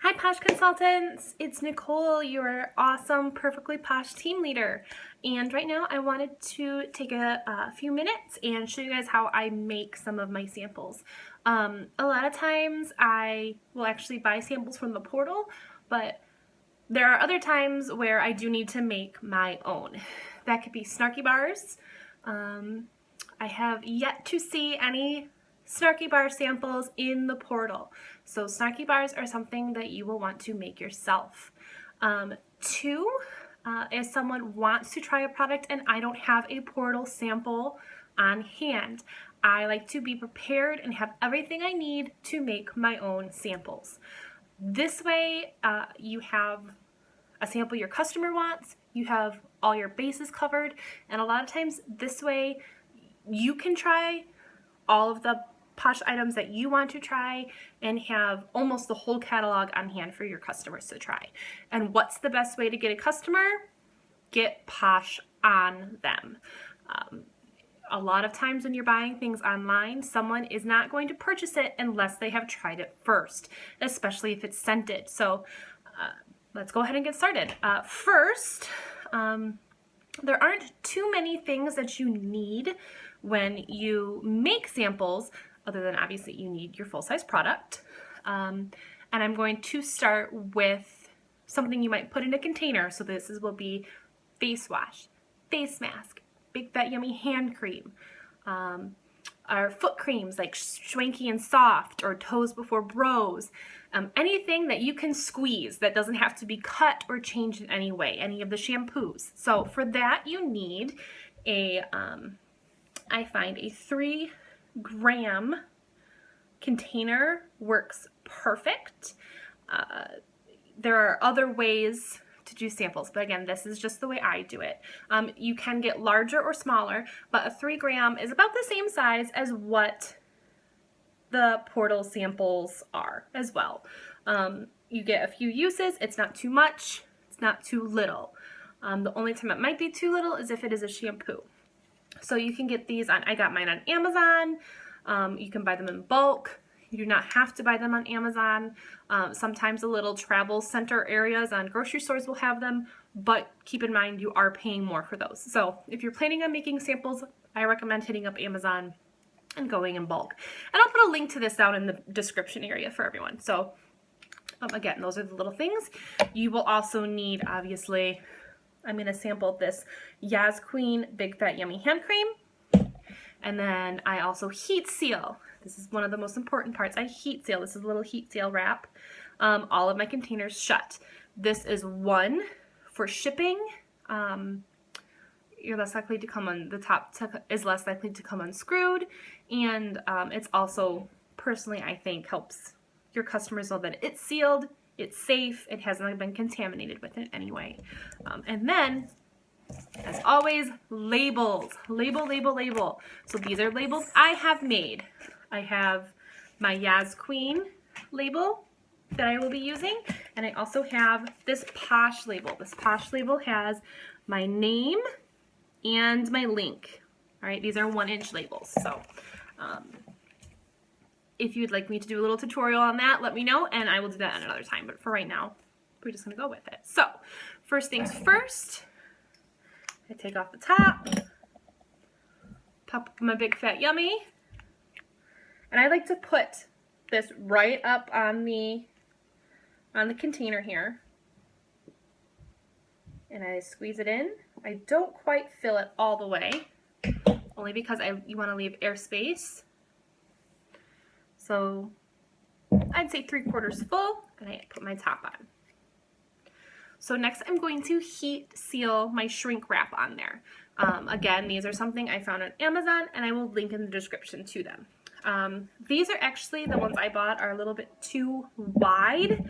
Hi Posh Consultants, it's Nicole, your awesome Perfectly Posh team leader. And right now I wanted to take a few minutes and show you guys how I make some of my samples. A lot of times I will actually buy samples from the portal, but there are other times where I do need to make my own. That could be Snarky Bars. I have yet to see any Snarky Bar samples in the portal. So Snarky Bars are something that you will want to make yourself. Two, if someone wants to try a product and I don't have a portal sample on hand, I like to be prepared and have everything I need to make my own samples. This way, you have a sample your customer wants, you have all your bases covered, and a lot of times this way you can try all of the Posh items that you want to try and have almost the whole catalog on hand for your customers to try. And what's the best way to get a customer? Get Posh on them. A lot of times when you're buying things online, someone is not going to purchase it unless they have tried it first, especially if it's scented. So let's go ahead and get started. First, there aren't too many things that you need when you make samples, other than obviously you need your full-size product. And I'm going to start with something you might put in a container. So this will be face wash, face mask, Big Fat Yummy hand cream, our foot creams like Schwanky and Soft or Toes Before Bros, anything that you can squeeze that doesn't have to be cut or changed in any way, any of the shampoos. So for that you need a, I find a 3-gram container works perfect. There are other ways to do samples, but again, this is just the way I do it. You can get larger or smaller, but a 3-gram is about the same size as what the portal samples are as well. You get a few uses. It's not too much. It's not too little. The only time it might be too little is if it is a shampoo. So you can get these on, I got mine on Amazon. You can buy them in bulk. You do not have to buy them on Amazon. Sometimes the little travel center areas on grocery stores will have them, but keep in mind you are paying more for those. So if you're planning on making samples, I recommend hitting up Amazon and going in bulk. And I'll put a link to this down in the description area for everyone. So again, those are the little things. You will also need, obviously, I'm going to sample this Yas Queen Big Fat Yummy hand cream. And then I also heat seal. This is one of the most important parts. I heat seal. This is a little heat seal wrap. All of my containers shut. This is one for shipping. You're less likely to come on the top is less likely to come unscrewed, and it's also personally I think helps your customers know that it's sealed, it's safe, it hasn't been contaminated with it anyway. And then, as always, labels. Label. So these are labels I have made. I have my Yas Queen label that I will be using, and I also have this Posh label. This Posh label has my name and my link. All right, these are 1-inch labels. So if you'd like me to do a little tutorial on that, let me know, and I will do that at another time. But for right now, we're just gonna go with it. So first things first, I take off the top, pop up my Big Fat Yummy, and I like to put this right up on the container here, and I squeeze it in. I don't quite fill it all the way, only because you want to leave airspace. So I'd say 3/4 full, and I put my top on. So next I'm going to heat seal my shrink wrap on there. Again, these are something I found on Amazon, and I will link in the description to them. These are actually, the ones I bought are a little bit too wide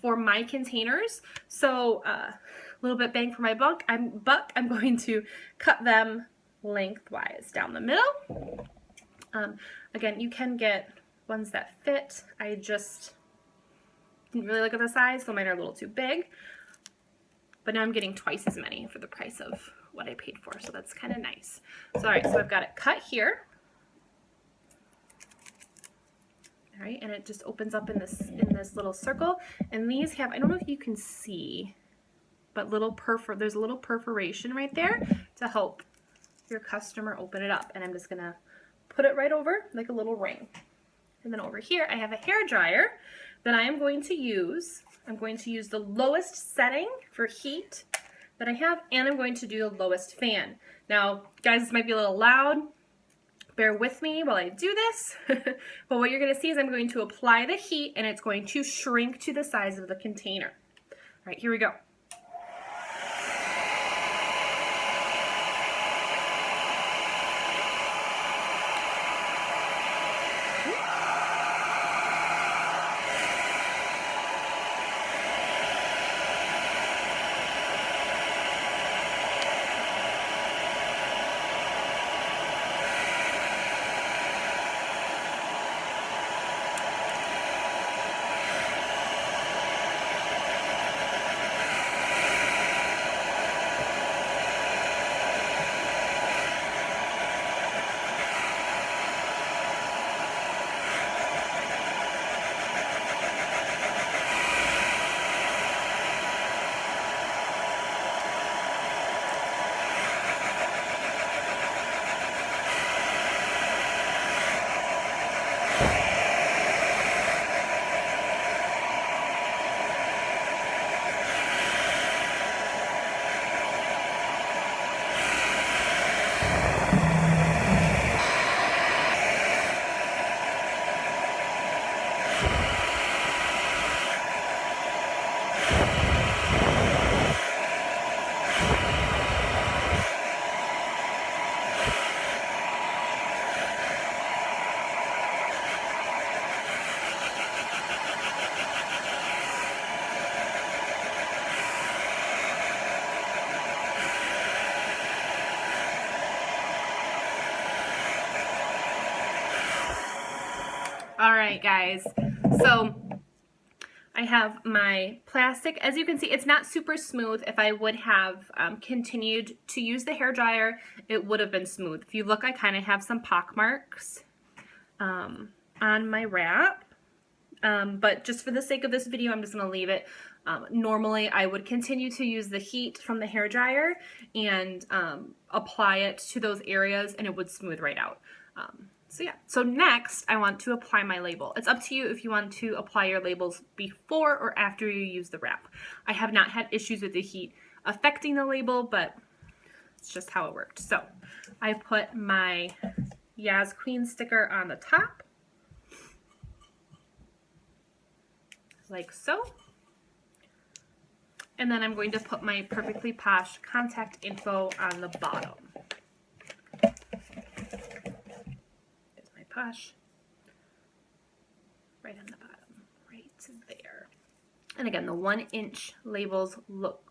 for my containers. So a little bit bang for my buck. I'm going to cut them lengthwise down the middle. Again, you can get ones that fit. I just didn't really look at the size, so mine are a little too big. But now I'm getting twice as many for the price of what I paid for, so that's kind of nice. So all right, so I've got it cut here. All right, and it just opens up in this little circle. And these have, I don't know if you can see, but there's a little perforation right there to help your customer open it up. And I'm just gonna put it right over like a little ring. And then over here I have a hair dryer that I am going to use. I'm going to use the lowest setting for heat that I have, and I'm going to do the lowest fan. Now, guys, this might be a little loud. Bear with me while I do this. But what you're gonna see is I'm going to apply the heat and it's going to shrink to the size of the container. All right, here we go. All right, guys, so I have my plastic. As you can see, it's not super smooth. If I would have continued to use the hair dryer, it would have been smooth. If you look, I kind of have some pock marks on my wrap, but just for the sake of this video, I'm just going to leave it. Normally, I would continue to use the heat from the hair dryer and apply it to those areas, and it would smooth right out. So yeah, so next I want to apply my label. It's up to you if you want to apply your labels before or after you use the wrap. I have not had issues with the heat affecting the label, but it's just how it worked. So I put my Yas Queen sticker on the top, like so. And then I'm going to put my Perfectly Posh contact info on the bottom. Posh, right on the bottom, right there. And again, the 1-inch labels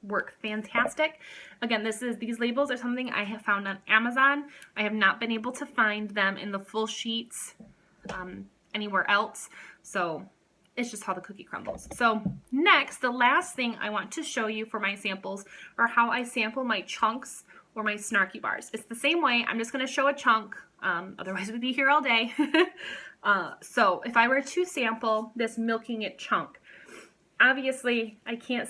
work fantastic. Again, these labels are something I have found on Amazon. I have not been able to find them in the full sheets anywhere else. So it's just how the cookie crumbles. So next, the last thing I want to show you for my samples are how I sample my chunks or my snarky bars. It's the same way. I'm just going to show a chunk. Otherwise we'd be here all day. So if I were to sample this Milking It chunk, obviously I can't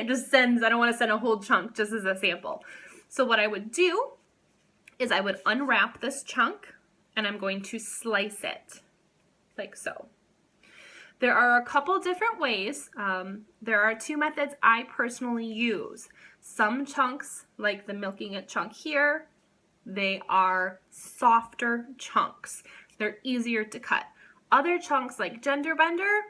just send, I don't want to send a whole chunk just as a sample. So what I would do is I would unwrap this chunk and I'm going to slice it like so. There are a couple different ways. There are 2 methods I personally use. Some chunks, like the Milking It chunk here, they are softer chunks. They're easier to cut. Other chunks like Gender Bender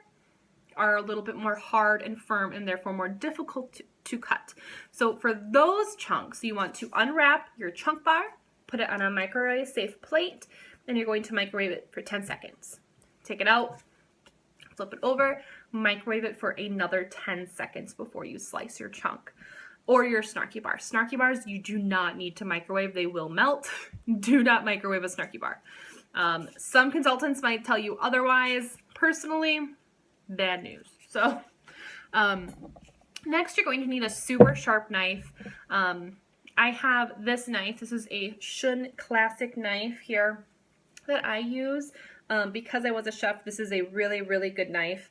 are a little bit more hard and firm and therefore more difficult to cut. So for those chunks, you want to unwrap your chunk bar, put it on a microwave safe plate, and you're going to microwave it for 10 seconds. Take it out, flip it over, microwave it for another 10 seconds before you slice your chunk. Or your snarky bar. Snarky bars, you do not need to microwave. They will melt. Do not microwave a snarky bar. Some consultants might tell you otherwise. Personally, bad news. So next you're going to need a super sharp knife. I have this knife. This is a Shun Classic knife here that I use. Because I was a chef, this is a really, really good knife.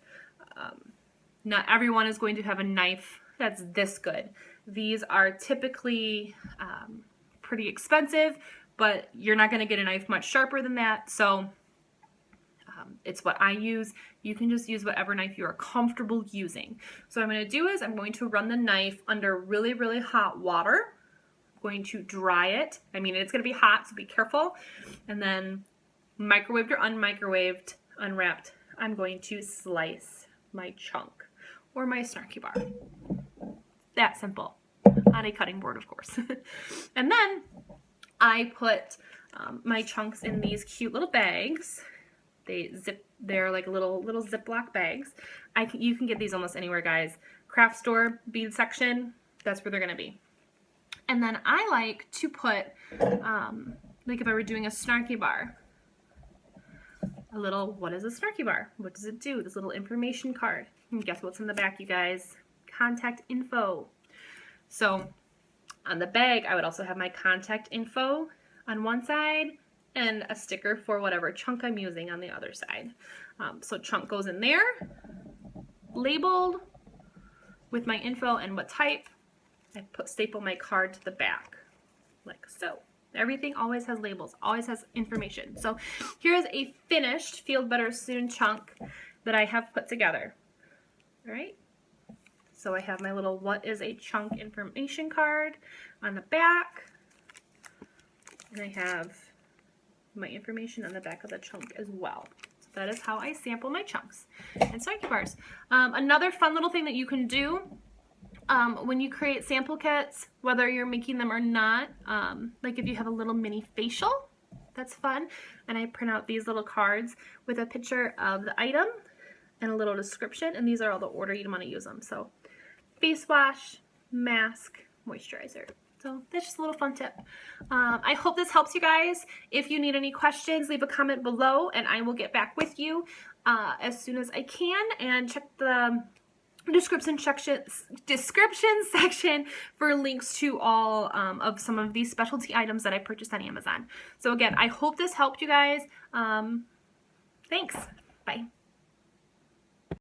Not everyone is going to have a knife that's this good. These are typically pretty expensive, but you're not going to get a knife much sharper than that. So it's what I use. You can just use whatever knife you are comfortable using. So what I'm going to do is I'm going to run the knife under really, really hot water. I'm going to dry it. I mean, it's going to be hot, so be careful. And then microwaved or unmicrowaved, unwrapped, I'm going to slice my chunk or my snarky bar. That simple. On a cutting board, of course. And then I put my chunks in these cute little bags. They're like little Ziploc bags. You can get these almost anywhere, guys. Craft store, bead section, that's where they're gonna be. And then I like to put, like if I were doing a snarky bar, what is a snarky bar? What does it do? This little information card. And guess what's in the back, you guys? Contact info. So on the bag, I would also have my contact info on one side and a sticker for whatever chunk I'm using on the other side. So chunk goes in there, labeled with my info and what type. I staple my card to the back, like so. Everything always has labels, always has information. So here's a finished Feel Better Soon chunk that I have put together. All right. So I have my little what is a chunk information card on the back. And I have my information on the back of the chunk as well. So that is how I sample my chunks and snarky bars. Another fun little thing that you can do when you create sample kits, whether you're making them or not, like if you have a little mini facial, that's fun. And I print out these little cards with a picture of the item and a little description, and these are all the order you'd want to use them. So face wash, mask, moisturizer. So that's just a little fun tip. I hope this helps you guys. If you need any questions, leave a comment below and I will get back with you as soon as I can. And check the description section for links to all of some of these specialty items that I purchased on Amazon. So again, I hope this helped you guys. Thanks. Bye.